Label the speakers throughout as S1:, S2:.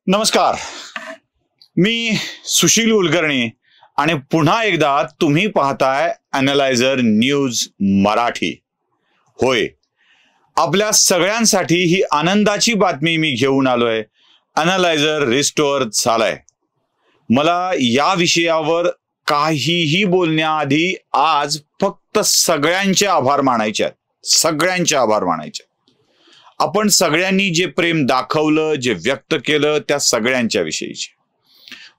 S1: नमस्कार, मी सुशील कुलकर्णी आणि पुन्हा एकदा तुम्ही पाहताय अॅनालायझर न्यूज मराठी. होय, आपल्या सगळ्यांसाठी ही आनंदाची बातमी मी घेऊन आलोय. अॅनालायझर रिस्टोअर झालाय. मला या विषयावर काहीही बोलण्याआधी आज फक्त सगळ्यांचे आभार मानायचे आहेत. सगळ्यांचे आभार मानायचे. आपण सगळ्यांनी जे प्रेम दाखवलं, जे व्यक्त केलं, त्या सगळ्यांच्या विषयीचे.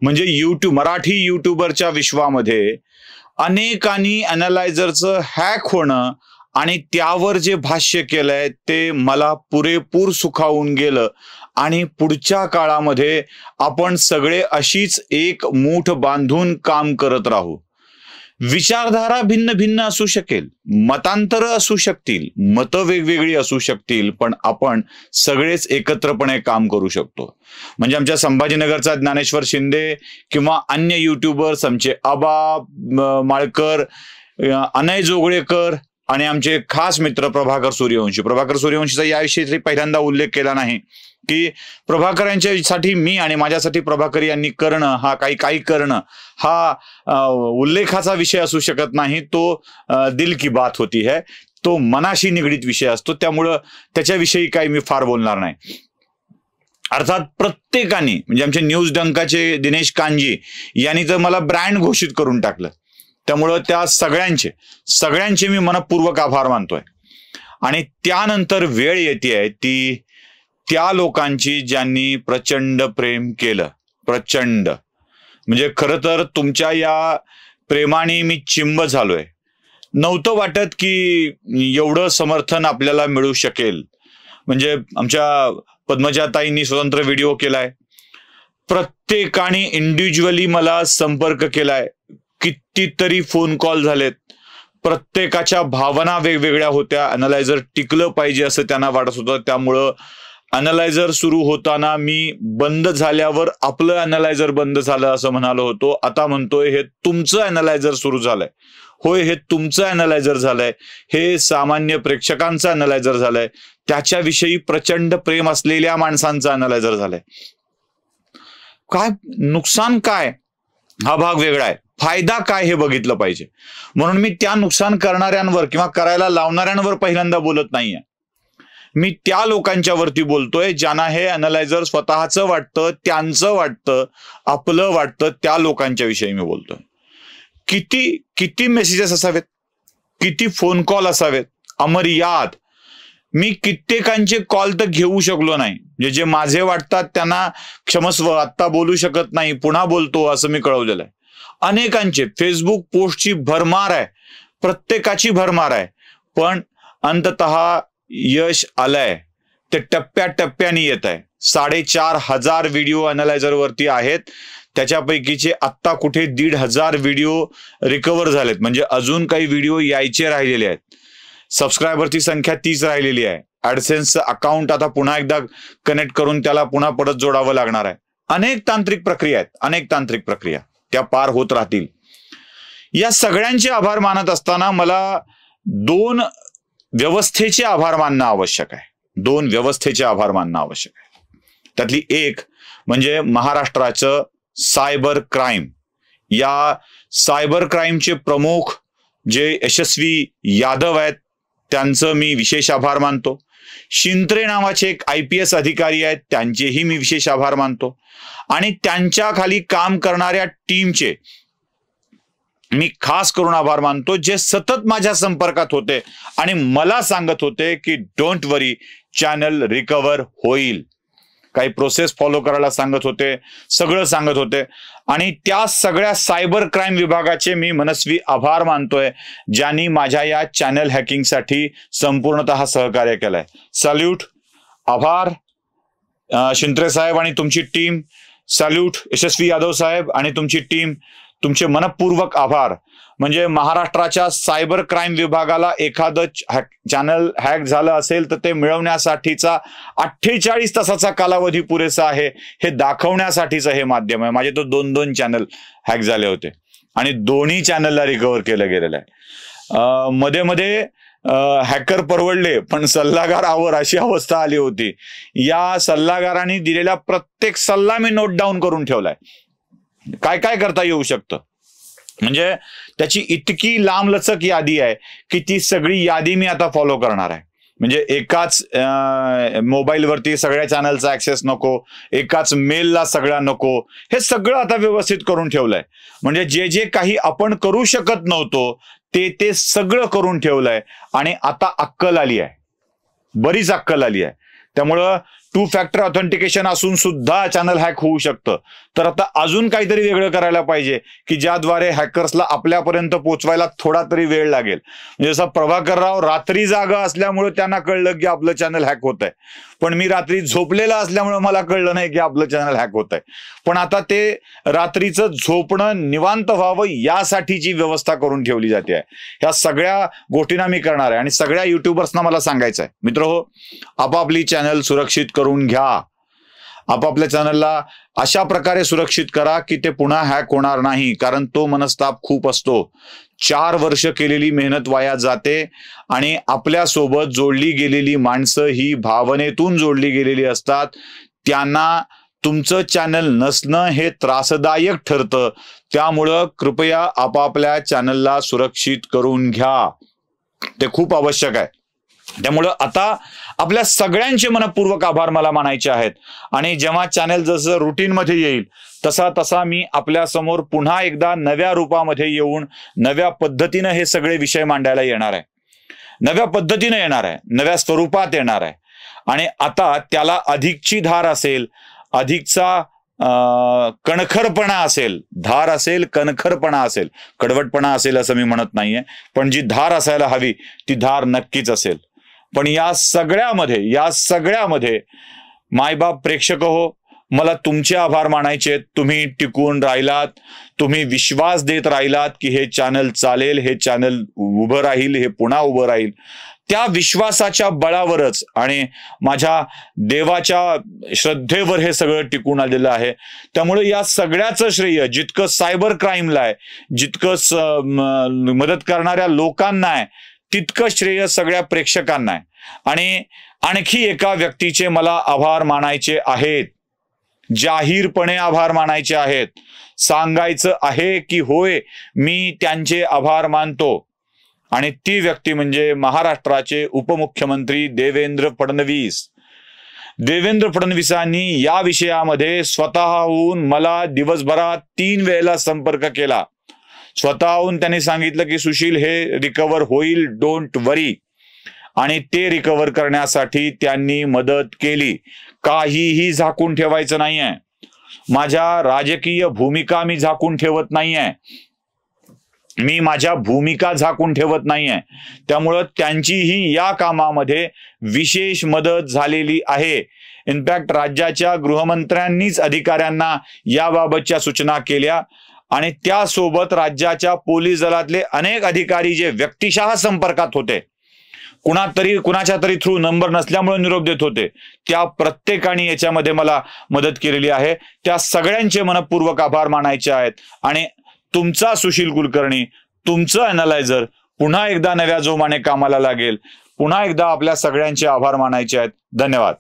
S1: म्हणजे मराठी युट्यूबरच्या विश्वामध्ये अनेकांनी अॅनालायझरचं हॅक होणं आणि त्यावर जे भाष्य केलंय ते मला पुरेपूर सुखावून गेलं. आणि पुढच्या काळामध्ये आपण सगळे अशीच एक मूठ बांधून काम करत राहू. विचारधारा भिन्न भिन्न असू शकेल, मतांतर असू शकतील, मतं वेगवेगळी असू शकतील, पण आपण सगळेच एकत्रपणे काम करू शकतो. म्हणजे आमच्या संभाजीनगरचा ज्ञानेश्वर शिंदे किंवा अन्य युट्यूबर्स, आमचे आबा माळकर, अनय जोगळेकर आणि आमचे खास मित्र प्रभाकर सूर्यवंशी. प्रभाकर सूर्यवंशीचा याविषयी पहिल्यांदा उल्लेख केला नाही की प्रभाकरांच्यासाठी मी आणि माझ्यासाठी प्रभाकर यांनी करणं हा काही करणं हा उल्लेखाचा विषय असू शकत नाही. तो दिल की बात होती है, तो मनाशी निगडीत विषय असतो. त्यामुळं त्याच्याविषयी काही मी फार बोलणार नाही. अर्थात प्रत्येकाने, म्हणजे आमचे न्यूज डंकाचे दिनेश कांजी यांनी तर मला ब्रँड घोषित करून टाकलं. त्यामुळं त्या सगळ्यांचे मी मनपूर्वक आभार मानतोय. आणि त्यानंतर वेळ येते ती त्या लोकांची ज्यांनी प्रचंड प्रेम केलं. प्रचंड म्हणजे खरं तर तुमच्या या प्रेमाने मी चिंब झालोय. नव्हतं वाटत की एवढं समर्थन आपल्याला मिळू शकेल. म्हणजे आमच्या पद्मजाताईंनी स्वतंत्र व्हिडिओ केलाय, प्रत्येकाने इंडिव्हिज्युअली मला संपर्क केलाय, कितीतरी फोन कॉल झालेत. प्रत्येकाच्या भावना वेगवेगळ्या होत्या. अॅनालायझर टिकलं पाहिजे असं त्यांना वाटत होतं. त्यामुळं अॅनालायझर सुरू होताना मी बंद झाल्यावर आपलं अॅनालायझर बंद झालं असं म्हणालो होतो. आता म्हणतोय हे तुमचं अॅनालायझर सुरू झालंय. होय, हे तुमचं अॅनालायझर झालंय. हे सामान्य प्रेक्षकांचं अॅनालायझर झालंय. त्याच्याविषयी प्रचंड प्रेम असलेल्या माणसांचं अॅनालायझर झालंय. काय नुकसान काय हा भाग वेगळा आहे, फायदा काय हे बघितलं पाहिजे. म्हणून मी त्या नुकसान करणाऱ्यांवर किंवा करायला लावणाऱ्यांवर पहिल्यांदा बोलत नाहीये. मी त्या लोकांच्या वरती बोलतोय ज्यांना हे अॅनालायझर स्वतःचं वाटतं, त्यांचं वाटतं, आपलं वाटतं. त्या लोकांच्या विषयी मी बोलतोय. किती मेसेजेस असावेत, किती फोन कॉल असावेत अमर्याद. मी कित्येकांचे कॉल तर घेऊ शकलो नाही. जे माझे वाटतात त्यांना क्षमस्व, आत्ता बोलू शकत नाही, पुन्हा बोलतो असं मी कळवलेलं आहे. अनेकांचे फेसबुक पोस्टची भरमार आहे, प्रत्येकाची भरमार आहे. पण अंततः यश आलंय ते टप्प्याटप्प्याने येत आहे. 4,500 व्हिडिओ अॅनालायझर वरती आहेत. त्याच्यापैकीचे आत्ता कुठे 1,500 व्हिडिओ रिकव्हर झालेत. म्हणजे अजून काही व्हिडिओ यायचे राहिलेले आहेत. सबस्क्रायबरची संख्या 30 राहिलेली आहे. ॲडसेन्सचं अकाउंट आता पुन्हा एकदा कनेक्ट करून त्याला पुन्हा परत जोडावं लागणार आहे. अनेक तांत्रिक प्रक्रिया आहेत, अनेक तांत्रिक प्रक्रिया त्या पार होत राहतील. या सगळ्यांचे आभार मानत असताना मला दोन व्यवस्थेचे आभार मानणं आवश्यक आहे. दोन व्यवस्थेचे आभार मानणं आवश्यक आहे. त्यातली एक म्हणजे महाराष्ट्राचं सायबर क्राईम. या सायबर क्राईमचे प्रमुख जे यशस्वी यादव आहेत त्यांचं मी विशेष आभार मानतो. शिंत्रे नावाचे एक IPS अधिकारी आहेत, त्यांचेही मी विशेष आभार मानतो. आणि त्यांच्या खाली काम करणाऱ्या टीमचे मी खास करून आभार मानतो, जे सतत माझ्या संपर्कात होते आणि मला सांगत होते की डोंट वरी, चॅनल रिकव्हर होईल. काही प्रोसेस फॉलो करायला सांगत होते, सगळं सांगत होते. आणि त्या सगळ्या सायबर क्राईम विभागाचे मी मनस्वी आभार मानतोय, ज्यांनी माझ्या या चॅनल हॅकिंगसाठी संपूर्णतः सहकार्य केलंय. सॅल्यूट, आभार शिंत्रे साहेब आणि तुमची टीम. सॅल्यूट यशस्वी यादव साहेब आणि तुमची टीम. तुमचे मनपूर्वक आभार. म्हणजे महाराष्ट्राच्या सायबर क्राईम विभागाला एखादं चॅनल हॅक झालं असेल तर ते मिळवण्यासाठीचा 48 तासाचा कालावधी पुरेसा आहे हे दाखवण्यासाठीचं हे माध्यम आहे. माझे तर 2 चॅनल हॅक झाले होते आणि दोन्ही चॅनलला रिकव्हर केलं गेलेलं आहे. मध्ये हॅकर परवडले पण सल्लागार आवर अशी अवस्था आली होती. या सल्लागारांनी दिलेला प्रत्येक सल्ला मी नोट डाऊन करून ठेवलाय. काय काय करता येऊ शकतं म्हणजे त्याची इतकी लांबलचक यादी आहे की ती सगळी यादी मी आता फॉलो करणार आहे. म्हणजे एकाच मोबाईलवरती सगळ्या चॅनलचा ऍक्सेस नको, एकाच मेलला सगळ्या नको, हे सगळं आता व्यवस्थित करून ठेवलंय. म्हणजे जे जे काही आपण करू शकत नव्हतो ते सगळं करून ठेवलंय. आणि आता अक्कल आली आहे, बरीच अक्कल आली आहे. त्यामुळं 2 फॅक्टर ऑथेंटिकेशन असून सुद्धा चॅनल हॅक होऊ शकतं. तर आता अजून काहीतरी वेगळं करायला पाहिजे की ज्याद्वारे हॅकर्सला आपल्यापर्यंत पोहोचवायला थोडा तरी वेळ लागेल. म्हणजे जसं प्रभाकरराव रात्री जागा असल्यामुळे त्यांना कळलं की आपलं चॅनल हॅक होत आहे, पण मी रात्री झोपलेला असल्यामुळे मला कळलं नाही की आपलं चॅनल हॅक होत आहे. पण आता ते रात्रीचं झोपणं निवांत व्हावं यासाठीची व्यवस्था करून ठेवली जाते आहे. ह्या सगळ्या गोष्टींना मी करणार आहे आणि सगळ्या युट्यूबर्सना मला सांगायचं आहे, मित्रहो, आपापली चॅनल सुरक्षित करून घ्या. आपापल्या चॅनलला अशा प्रकारे सुरक्षित करा की ते पुन्हा हॅक होणार नाही. कारण तो मनस्ताप खूप असतो. 4 वर्ष केलेली मेहनत वाया जाते आणि आपल्या सोबत जोडली गेलेली माणसं ही भावनेतून जोडली गेलेली असतात. त्यांना तुमचं चॅनल नसणं हे त्रासदायक ठरतं. त्यामुळं कृपया आपापल्या चॅनलला सुरक्षित करून घ्या, ते खूप आवश्यक आहे. त्यामुळं आता आपल्या सगळ्यांचे मनपूर्वक आभार मला मानायचे आहेत. आणि जेव्हा चॅनल जसं रुटीन मध्ये येईल तसा तसा मी आपल्या समोर पुन्हा एकदा नव्या रूपामध्ये येऊन नव्या पद्धतीनं हे सगळे विषय मांडायला येणार आहे. नव्या पद्धतीनं येणार आहे, नव्या स्वरूपात येणार आहे. आणि आता त्याला अधिकची धार असेल, अधिकचा कणखरपणा असेल, धार असेल, कणखरपणा असेल, कडवटपणा असेल असं मी म्हणत नाहीये, पण जी धार असायला हवी ती धार नक्कीच असेल. पण या सगळ्यामध्ये मायबाप प्रेक्षक हो, मला तुमचे आभार मानायचे. तुम्ही टिकून राहिलात, तुम्ही विश्वास देत राहिलात की हे चॅनल चालेल, हे चॅनल उभं राहील, हे पुन्हा उभं राहील. त्या विश्वासाच्या बळावरच आणि माझ्या देवाच्या श्रद्धेवर हे सगळं टिकून आलेलं आहे. त्यामुळे या सगळ्याचं श्रेय जितकं सायबर क्राईमला आहे, जितकं मदत करणाऱ्या लोकांना आहे, तितकं श्रेय सगळ्या प्रेक्षकांना आहे. आणि आणखी एका व्यक्तीचे मला आभार मानायचे आहेत, जाहीरपणे आभार मानायचे आहेत. सांगायचं आहे की होय, मी त्यांचे आभार मानतो. आणि ती व्यक्ती म्हणजे महाराष्ट्राचे उपमुख्यमंत्री देवेंद्र फडणवीस. देवेंद्र फडणवीसांनी या विषयामध्ये स्वतःहून मला दिवसभरात 3 वेळेला संपर्क केला. स्वतःहून त्यांनी सांगितलं की सुशील, हे रिकव्हर होईल, डोंट वरी. आणि ते रिकव्हर करण्यासाठी त्यांनी मदत केली. काहीही झाकून ठेवायचं नाहीये. माझ्या राजकीय भूमिका मी झाकून ठेवत नाहीये, मी माझ्या भूमिका झाकून ठेवत नाहीये. त्यामुळं त्यांचीही या कामामध्ये विशेष मदत झालेली आहे. इनफॅक्ट राज्याच्या गृहमंत्र्यांनीच अधिकाऱ्यांना याबाबतच्या सूचना केल्या आणि त्यासोबत राज्याच्या पोलीस दलातले अनेक अधिकारी जे व्यक्तिशः संपर्कात होते, कुणाच्या तरी थ्रू नंबर नसल्यामुळे निरोप देत होते, त्या प्रत्येकाने याच्यामध्ये मला मदत केलेली आहे. त्या सगळ्यांचे मनपूर्वक आभार मानायचे आहेत. आणि तुमचा सुशील कुलकर्णी, तुमचं अॅनालायझर पुन्हा एकदा नव्या जोमाने कामाला लागेल. पुन्हा एकदा आपल्या सगळ्यांचे आभार मानायचे आहेत. धन्यवाद.